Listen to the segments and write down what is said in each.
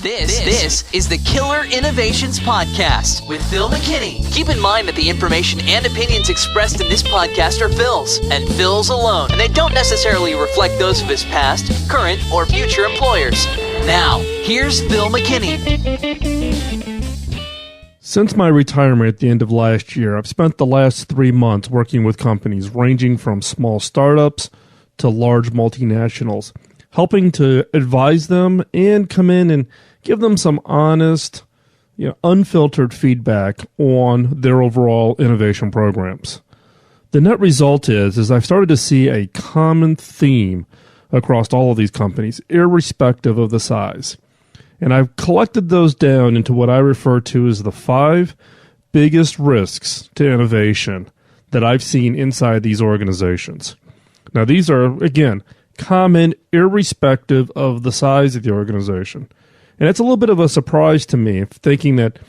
This is the Killer Innovations Podcast with Phil McKinney. Keep in mind that the information and opinions expressed in this podcast are Phil's, and Phil's alone, and they don't necessarily reflect those of his past, current, or future employers. Now, here's Phil McKinney. Since my retirement at the end of last year, I've spent the last 3 months working with companies ranging from small startups to large multinationals, helping to advise them and come in and give them some honest, unfiltered feedback on their overall innovation programs. The net result is I've started to see a common theme across all of these companies, irrespective of the size. And I've collected those down into what I refer to as the 5 biggest risks to innovation that I've seen inside these organizations. Now, these are, again, common irrespective of the size of the organization. And it's a little bit of a surprise to me, thinking that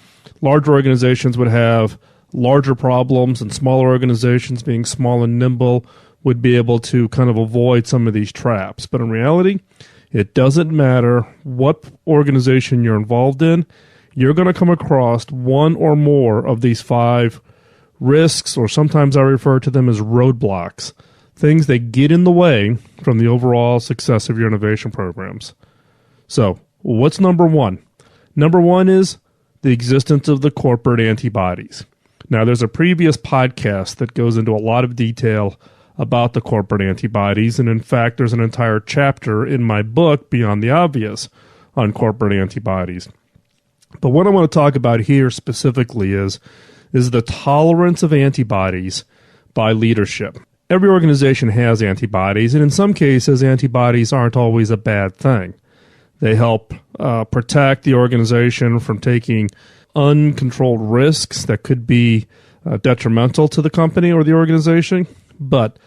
larger organizations would have larger problems and smaller organizations, being small and nimble, would be able to kind of avoid some of these traps. But in reality, it doesn't matter what organization you're involved in, you're going to come across one or more of these 5 risks, or sometimes I refer to them as roadblocks, things that get in the way from the overall success of your innovation programs. So, what's number one? Number one is the existence of the corporate antibodies. Now, there's a previous podcast that goes into a lot of detail about the corporate antibodies, and in fact, there's an entire chapter in my book, Beyond the Obvious, on corporate antibodies. But what I want to talk about here specifically is the tolerance of antibodies by leadership. Every organization has antibodies, and in some cases, antibodies aren't always a bad thing. They help protect the organization from taking uncontrolled risks that could be detrimental to the company or the organization. But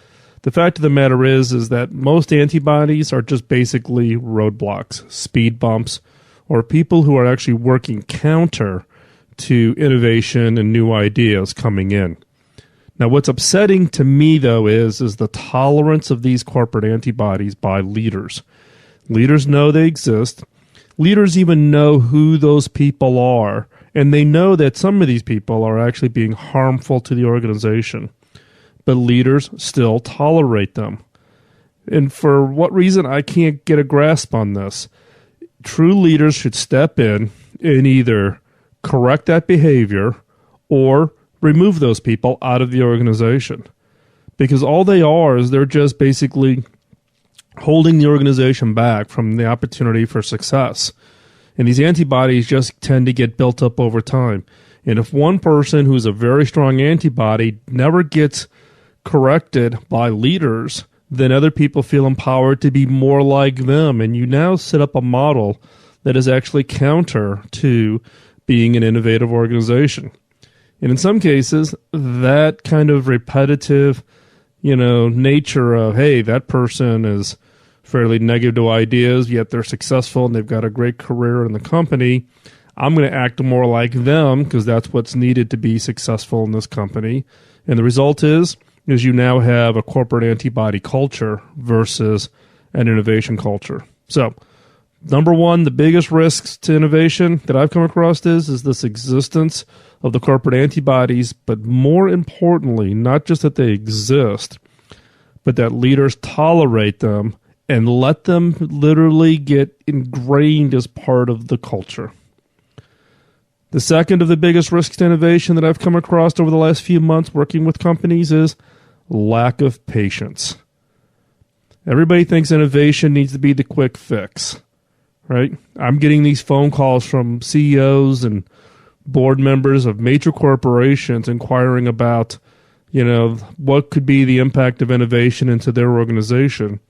the fact of the matter is that most antibodies are just basically roadblocks, speed bumps, or people who are actually working counter to innovation and new ideas coming in. Now, what's upsetting to me, though, is the tolerance of these corporate antibodies by leaders. Leaders know they exist. Leaders even know who those people are, and they know that some of these people are actually being harmful to the organization. But leaders still tolerate them. And for what reason, I can't get a grasp on this. True leaders should step in and either correct that behavior or remove those people out of the organization. Because all they are is they're just basically holding the organization back from the opportunity for success. And these antibodies just tend to get built up over time. And if one person who's a very strong antibody never gets corrected by leaders, then other people feel empowered to be more like them. And you now set up a model that is actually counter to being an innovative organization. And in some cases, that kind of repetitive, nature of, hey, that person is fairly negative to ideas, yet they're successful and they've got a great career in the company. I'm going to act more like them because that's what's needed to be successful in this company. And the result is you now have a corporate antibody culture versus an innovation culture. So, number one, the biggest risks to innovation that I've come across is this existence of the corporate antibodies, but more importantly, not just that they exist, but that leaders tolerate them and let them literally get ingrained as part of the culture. The second of the biggest risks to innovation that I've come across over the last few months working with companies is lack of patience. Everybody thinks innovation needs to be the quick fix, right? I'm getting these phone calls from CEOs and board members of major corporations inquiring about, what could be the impact of innovation into their organization.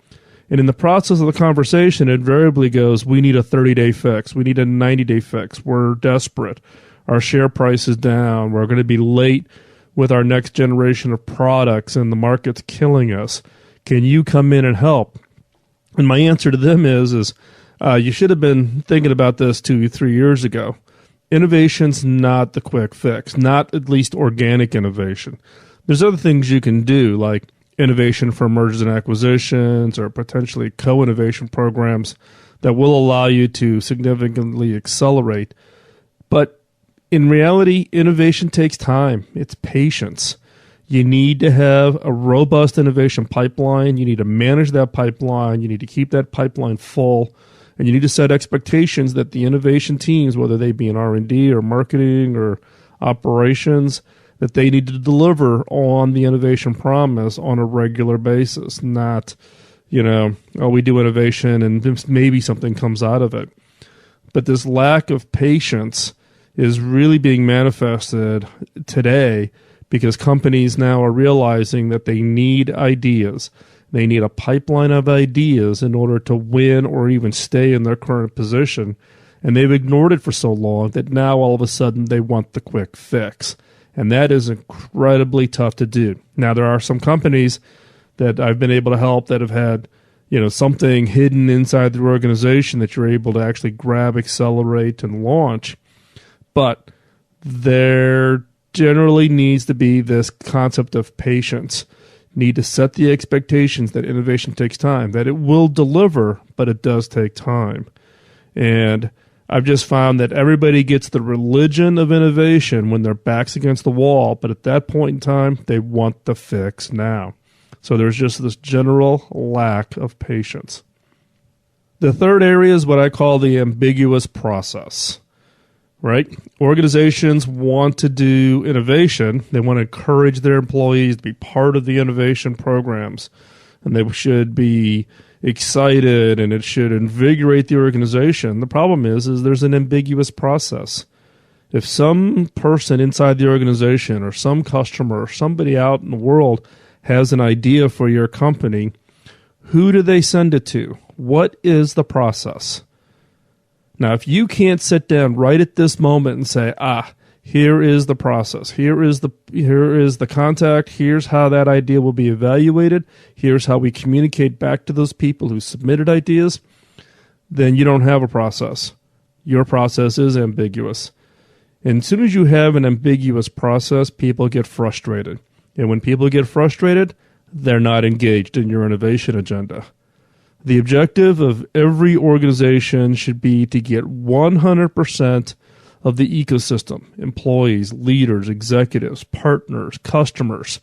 And in the process of the conversation, it invariably goes, we need a 30-day fix. We need a 90-day fix. We're desperate. Our share price is down. We're going to be late with our next generation of products, and the market's killing us. Can you come in and help? And my answer to them is you should have been thinking about this 2-3 years ago. Innovation's not the quick fix, not at least organic innovation. There's other things you can do, like innovation for mergers and acquisitions or potentially co-innovation programs. that will allow you to significantly accelerate. But in reality, innovation takes time. It's patience. You need to have a robust innovation pipeline. You need to manage that pipeline. You need to keep that pipeline full. And you need to set expectations that the innovation teams, whether they be in R&D or marketing or operations, that they need to deliver on the innovation promise on a regular basis. Not, we do innovation and maybe something comes out of it. But this lack of patience is really being manifested today because companies now are realizing that they need ideas. They need a pipeline of ideas in order to win or even stay in their current position. And they've ignored it for so long that now all of a sudden they want the quick fix. And that is incredibly tough to do. Now, there are some companies that I've been able to help that have had, something hidden inside their organization that you're able to actually grab, accelerate, and launch. But there generally needs to be this concept of patience. Need to set the expectations that innovation takes time, that it will deliver, but it does take time. And I've just found that everybody gets the religion of innovation when their back's against the wall, but at that point in time, they want the fix now. So there's just this general lack of patience. The third area is what I call the ambiguous process. Right? Organizations want to do innovation. They want to encourage their employees to be part of the innovation programs. And they should be excited and it should invigorate the organization. The problem is there's an ambiguous process. If some person inside the organization or some customer or somebody out in the world has an idea for your company, who do they send it to? What is the process? Now, if you can't sit down right at this moment and say, here is the process, here is the contact, here's how that idea will be evaluated, here's how we communicate back to those people who submitted ideas, then you don't have a process. Your process is ambiguous. And as soon as you have an ambiguous process, people get frustrated. And when people get frustrated, they're not engaged in your innovation agenda. The objective of every organization should be to get 100% of the ecosystem, employees, leaders, executives, partners, customers,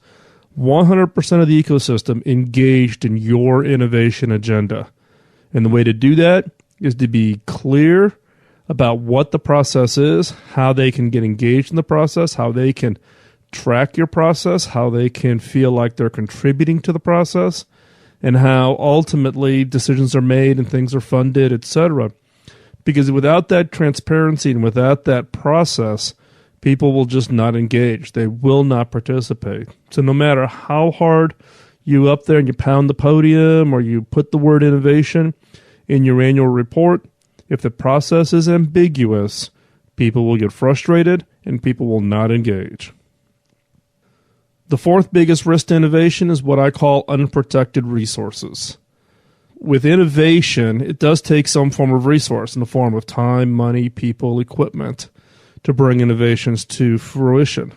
100% of the ecosystem engaged in your innovation agenda. And the way to do that is to be clear about what the process is, how they can get engaged in the process, how they can track your process, how they can feel like they're contributing to the process, and how ultimately decisions are made and things are funded, etc. Because without that transparency and without that process, people will just not engage. They will not participate. So no matter how hard you up there and you pound the podium or you put the word innovation in your annual report, if the process is ambiguous, people will get frustrated and people will not engage. The fourth biggest risk to innovation is what I call unprotected resources. With innovation, it does take some form of resource in the form of time, money, people, equipment to bring innovations to fruition.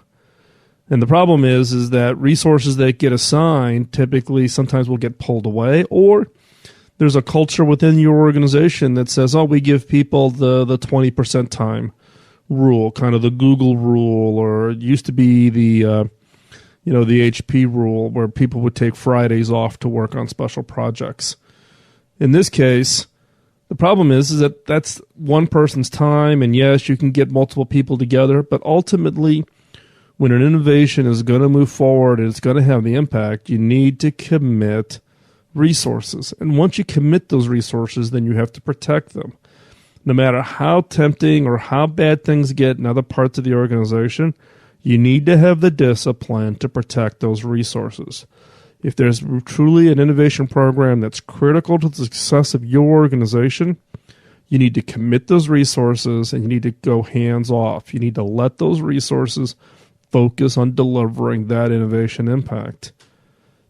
And the problem is that resources that get assigned typically sometimes will get pulled away, or there's a culture within your organization that says, we give people the 20% time rule, kind of the Google rule, or it used to be the HP rule where people would take Fridays off to work on special projects. In this case, the problem is that that's one person's time, and yes, you can get multiple people together, but ultimately, when an innovation is going to move forward and it's going to have the impact, you need to commit resources. And once you commit those resources, then you have to protect them. No matter how tempting or how bad things get in other parts of the organization, you need to have the discipline to protect those resources. If there's truly an innovation program that's critical to the success of your organization, you need to commit those resources and you need to go hands off. You need to let those resources focus on delivering that innovation impact.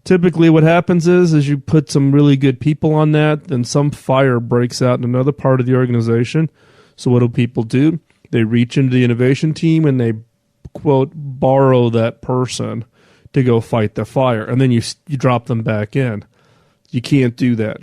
Typically what happens is you put some really good people on that, then some fire breaks out in another part of the organization. So what do people do? They reach into the innovation team and they, quote, borrow that person to go fight the fire. And then you drop them back in. You can't do that.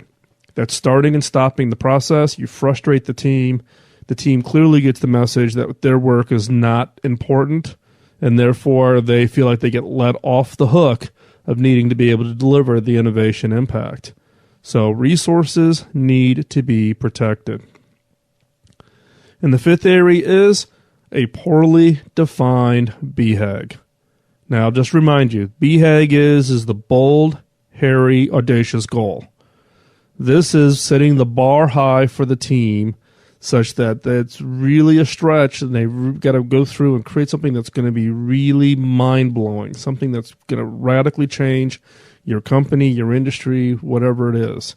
That's starting and stopping the process. You frustrate the team. The team clearly gets the message that their work is not important, and therefore they feel like they get let off the hook of needing to be able to deliver the innovation impact. So resources need to be protected. And the fifth area is a poorly defined BHAG. Now, I'll just remind you, BHAG is the bold, hairy, audacious goal. This is setting the bar high for the team such that it's really a stretch and they've got to go through and create something that's going to be really mind-blowing, something that's going to radically change your company, your industry, whatever it is,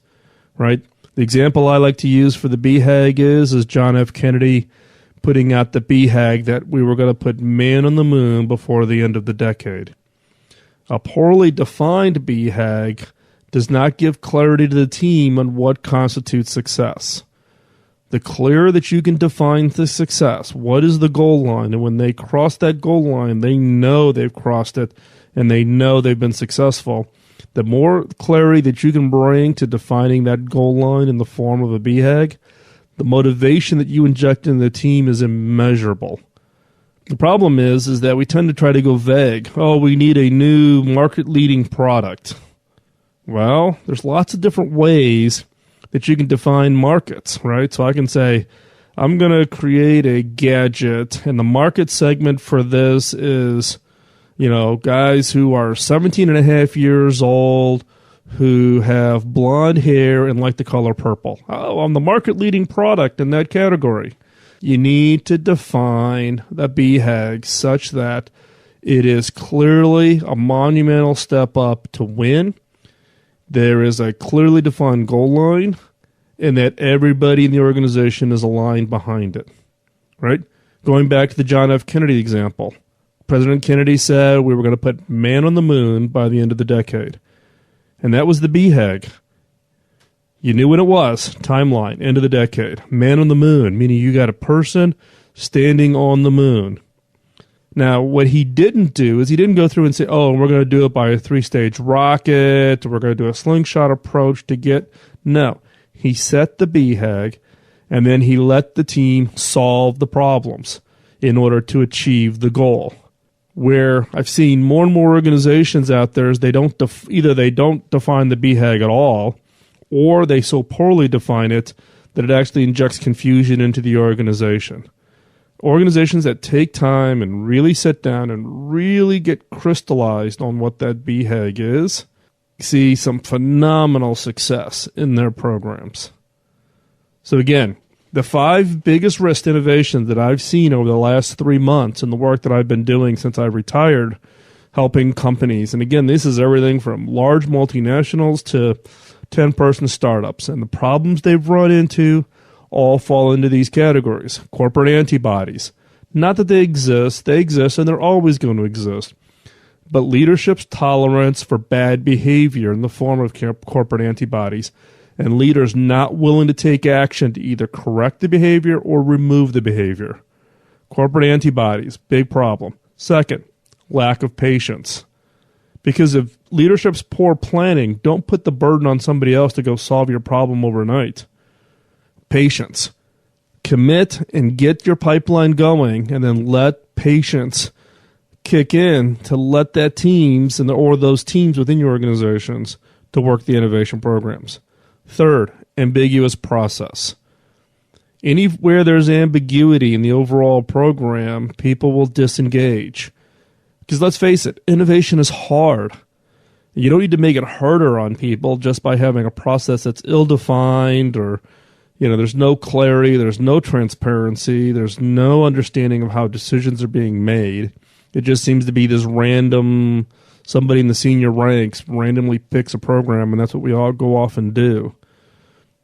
right? The example I like to use for the BHAG is John F. Kennedy putting out the BHAG that we were going to put man on the moon before the end of the decade. A poorly defined BHAG does not give clarity to the team on what constitutes success. The clearer that you can define the success, what is the goal line, and when they cross that goal line, they know they've crossed it and they know they've been successful. The more clarity that you can bring to defining that goal line in the form of a BHAG, the motivation that you inject in the team is immeasurable. The problem is that we tend to try to go vague. Oh, we need a new market-leading product. Well, there's lots of different ways that you can define markets, right? So I can say, I'm going to create a gadget, and the market segment for this is, guys who are 17 and a half years old, who have blonde hair and like the color purple. Oh, I'm the market-leading product in that category. You need to define the BHAG such that it is clearly a monumental step up to win. There is a clearly defined goal line, and that everybody in the organization is aligned behind it, right? Going back to the John F. Kennedy example, President Kennedy said we were going to put man on the moon by the end of the decade, and that was the BHAG. You knew when it was, timeline, end of the decade. Man on the moon, meaning you got a person standing on the moon. Now, what he didn't do is he didn't go through and say, oh, we're going to do it by a 3-stage rocket, we're going to do a slingshot approach to get... No, he set the BHAG, and then he let the team solve the problems in order to achieve the goal. Where I've seen more and more organizations out there is either they don't define the BHAG at all, or they so poorly define it that it actually injects confusion into the organization. Organizations that take time and really sit down and really get crystallized on what that BHAG is see some phenomenal success in their programs. So again, the 5 biggest risk innovations that I've seen over the last 3 months in the work that I've been doing since I retired, helping companies. And again, this is everything from large multinationals to 10-person startups. And the problems they've run into all fall into these categories. Corporate antibodies. Not that they exist and they're always going to exist. But leadership's tolerance for bad behavior in the form of corporate antibodies, and leaders not willing to take action to either correct the behavior or remove the behavior. Corporate antibodies, big problem. Second, lack of patience. Because of leadership's poor planning, don't put the burden on somebody else to go solve your problem overnight. Patience. Commit and get your pipeline going, and then let patience kick in to let that teams or those teams within your organizations to work the innovation programs. Third, ambiguous process. Anywhere there's ambiguity in the overall program, people will disengage. Because let's face it, innovation is hard. You don't need to make it harder on people just by having a process that's ill-defined or, there's no clarity, there's no transparency, there's no understanding of how decisions are being made. It just seems to be this random, somebody in the senior ranks randomly picks a program, and that's what we all go off and do.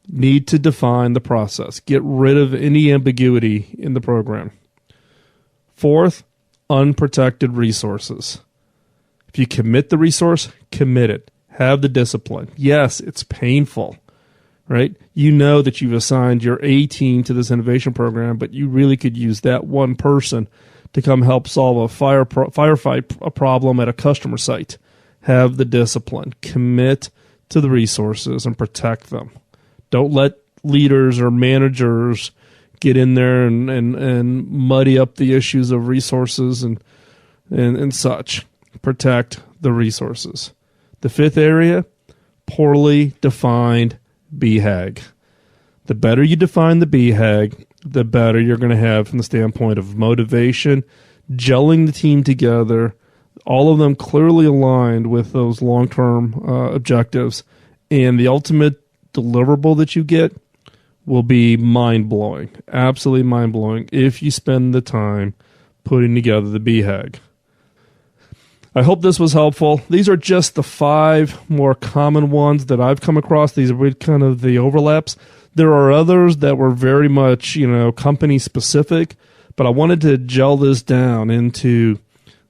Need to define the process. Get rid of any ambiguity in the program. Fourth, unprotected resources. If you commit the resource, commit it. Have the discipline. Yes, it's painful, right? You know that you've assigned your A team to this innovation program, but you really could use that one person to come help solve a firefight problem at a customer site. Have the discipline. Commit to the resources and protect them. Don't let leaders or managers get in there and muddy up the issues of resources and such. Protect the resources. The fifth area, poorly defined BHAG. The better you define the BHAG, the better you're going to have from the standpoint of motivation, gelling the team together, all of them clearly aligned with those long-term objectives, and the ultimate deliverable that you get will be mind-blowing, absolutely mind-blowing, if you spend the time putting together the BHAG. I hope this was helpful. These are just the 5 more common ones that I've come across. These are kind of the overlaps. There are others that were very much, company specific, but I wanted to gel this down into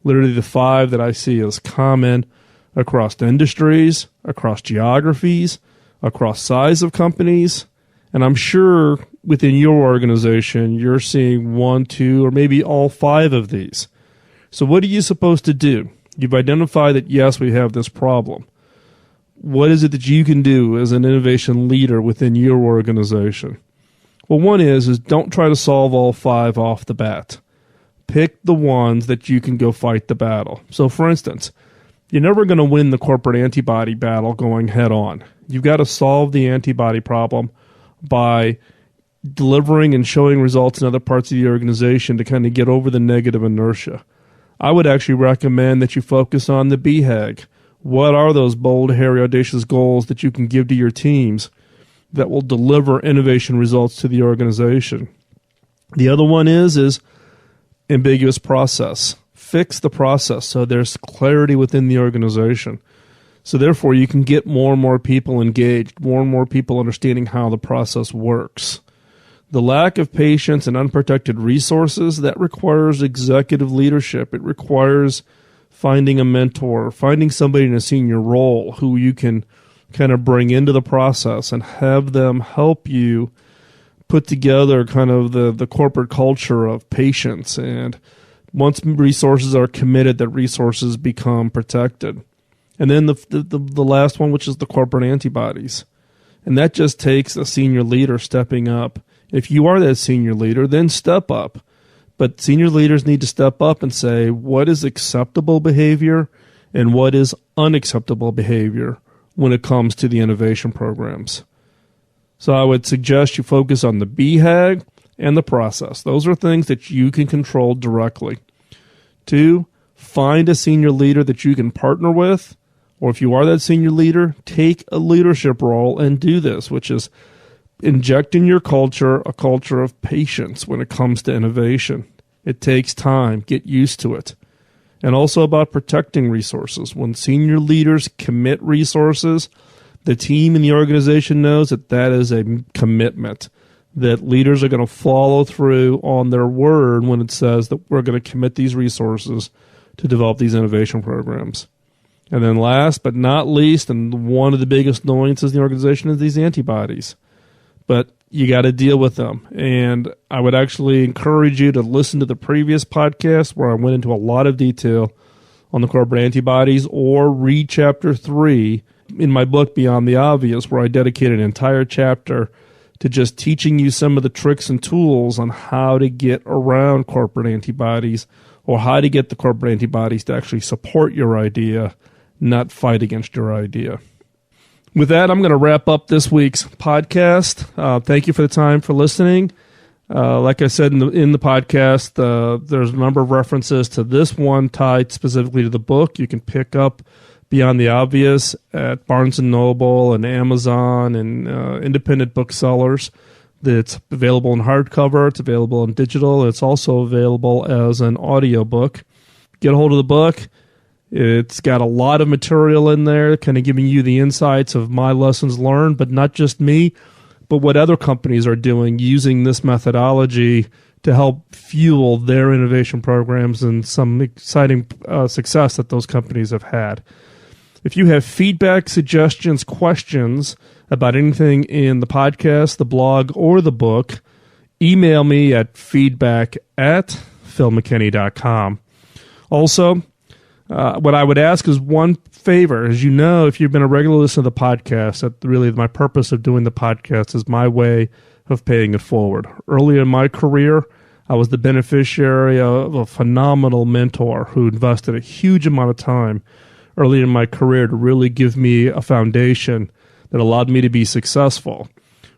literally the 5 that I see as common across industries, across geographies, across size of companies. And I'm sure within your organization, you're seeing 1, 2, or maybe all 5 of these. So what are you supposed to do? You've identified that, yes, we have this problem. What is it that you can do as an innovation leader within your organization? Well, one is don't try to solve all 5 off the bat. Pick the ones that you can go fight the battle. So, for instance, you're never going to win the corporate antibody battle going head on. You've got to solve the antibody problem by delivering and showing results in other parts of the organization to kind of get over the negative inertia. I would actually recommend that you focus on the BHAG. What are those bold, hairy, audacious goals that you can give to your teams that will deliver innovation results to the organization? The other one is ambiguous process. Fix the process so there's clarity within the organization. So therefore, you can get more and more people engaged, more and more people understanding how the process works. The lack of patience and unprotected resources, that requires executive leadership. It requires finding a mentor, finding somebody in a senior role who you can kind of bring into the process and have them help you put together kind of the corporate culture of patience. And once resources are committed, that resources become protected. And then the last one, which is the corporate antibodies. And that just takes a senior leader stepping up. If you are that senior leader, then step up. But senior leaders need to step up and say, what is acceptable behavior and what is unacceptable behavior when it comes to the innovation programs. So I would suggest you focus on the BHAG and the process. Those are things that you can control directly. 2, find a senior leader that you can partner with, or if you are that senior leader, take a leadership role and do this, which is inject in your culture a culture of patience when it comes to innovation. It takes time. Get used to it. And also about protecting resources. When senior leaders commit resources, the team and the organization knows that is a commitment, that leaders are going to follow through on their word when it says that we're going to commit these resources to develop these innovation programs. And then last but not least, and one of the biggest annoyances in the organization is these antibodies. But you got to deal with them. And I would actually encourage you to listen to the previous podcast where I went into a lot of detail on the corporate antibodies, or read chapter 3 in my book, Beyond the Obvious, where I dedicated an entire chapter to just teaching you some of the tricks and tools on how to get around corporate antibodies, or how to get the corporate antibodies to actually support your idea, not fight against your idea. With that, I'm going to wrap up this week's podcast. Thank you for the time for listening. Like I said in the podcast, there's a number of references to this one tied specifically to the book. You can pick up Beyond the Obvious at Barnes & Noble and Amazon and independent booksellers. It's available in hardcover. It's available in digital. It's also available as an audiobook. Get a hold of the book. It's got a lot of material in there, kind of giving you the insights of my lessons learned, but not just me, but what other companies are doing using this methodology to help fuel their innovation programs and some exciting success that those companies have had. If you have feedback, suggestions, questions about anything in the podcast, the blog, or the book, email me at feedback@philmckinney.com. Also, What I would ask is one favor. As you know, if you've been a regular listener to the podcast, that really my purpose of doing the podcast is my way of paying it forward. Early in my career, I was the beneficiary of a phenomenal mentor who invested a huge amount of time early in my career to really give me a foundation that allowed me to be successful.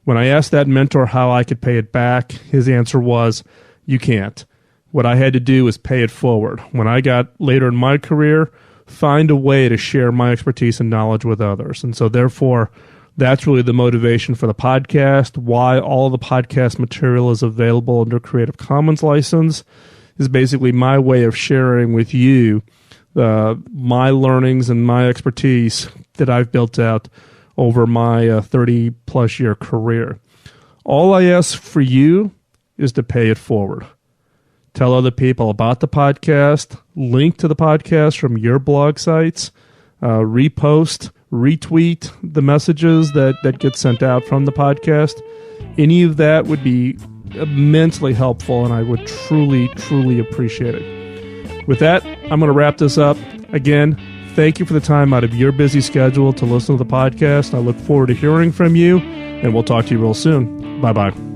When I asked that mentor how I could pay it back, his answer was, you can't. What I had to do was pay it forward. When I got later in my career, find a way to share my expertise and knowledge with others. And so therefore, that's really the motivation for the podcast. Why all the podcast material is available under Creative Commons license is basically my way of sharing with you my learnings and my expertise that I've built out over my 30-plus year career. All I ask for you is to pay it forward. Tell other people about the podcast, link to the podcast from your blog sites, repost, retweet the messages that get sent out from the podcast. Any of that would be immensely helpful, and I would truly, truly appreciate it. With that, I'm going to wrap this up. Again, thank you for the time out of your busy schedule to listen to the podcast. I look forward to hearing from you, and we'll talk to you real soon. Bye-bye.